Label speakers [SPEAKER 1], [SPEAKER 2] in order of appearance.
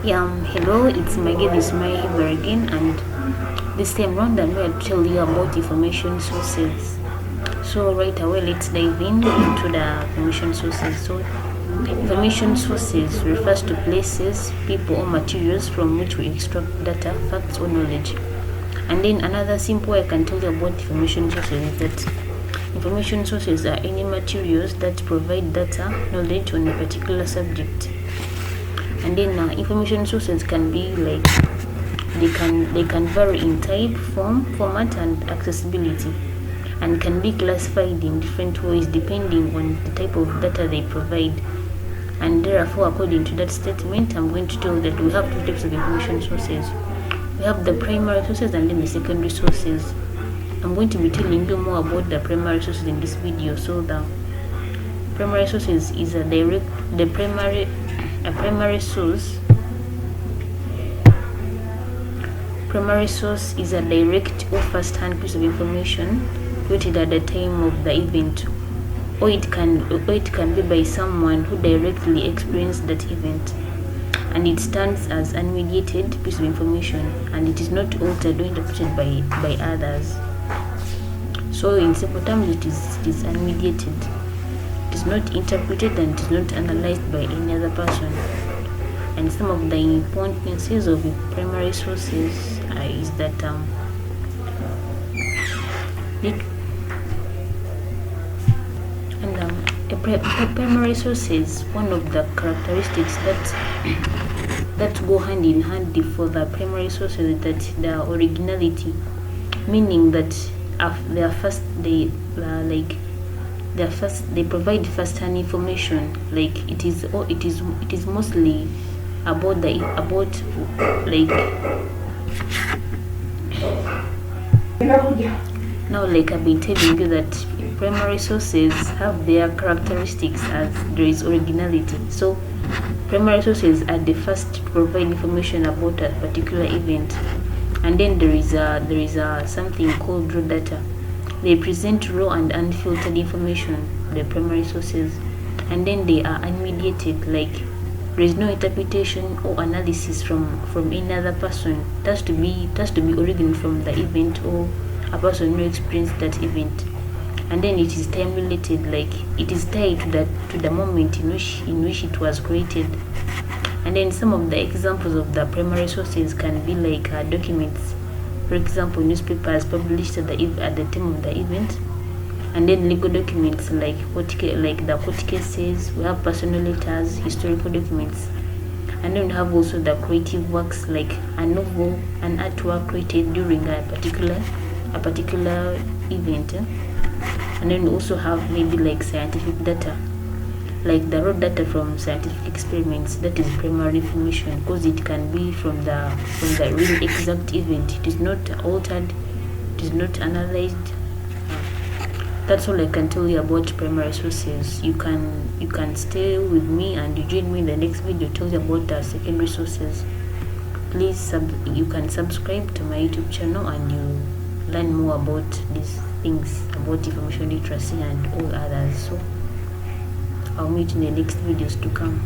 [SPEAKER 1] Hello, it's Maggie, this is Mary here again, and this time round I'm going to tell you about information sources. So right away, let's dive into the information sources. So information sources refers to places, people or materials from which we extract data, facts or knowledge. And then another simple way I can tell you about information sources is that information sources are any materials that provide data, knowledge on a particular subject. And then information sources can be like they can vary in type, format and accessibility, and can be classified in different ways depending on the type of data they provide. And therefore, according to that statement, I'm going to tell that we have two types of information sources. We have the primary sources and then the secondary sources. I'm going to be telling you more about the primary sources in this video. So the primary sources is a primary source is a direct or first-hand piece of information created at the time of the event, or it can be by someone who directly experienced that event, and it stands as unmediated piece of information, and it is not altered or interpreted by others. So in simple terms, it is unmediated. It is not interpreted and it is not analyzed by any other person. And some of the importances of primary sources is that primary sources, one of the characteristics that go hand in hand for the primary sources is that the originality, meaning that they provide first-hand information. Like it is mostly about now, like I've been telling you that primary sources have their characteristics as there is originality. So primary sources are the first to provide information about a particular event, and then there is something called raw data. They present raw and unfiltered information, the primary sources, and then they are unmediated, like there is no interpretation or analysis from any other person. It has to be origin from the event or a person who experienced that event. And then it is time related, like it is tied to the moment in which it was created. And then some of the examples of the primary sources can be like documents, for example newspapers published at the time of the event, and then legal documents like the court cases. We have personal letters, historical documents, and then we have also the creative works like a novel, an artwork created during a particular event. And then we also have maybe like scientific data, like the raw data from scientific experiments. That is primary information because it can be from the real exact event. It is not altered, it is not analyzed. That's all I can tell you about primary sources. You can stay with me and you join me in the next video to tell you about the secondary sources. Please you can subscribe to my YouTube channel and you learn more about these things, about information literacy and all others. So I'll meet you in the next videos to come.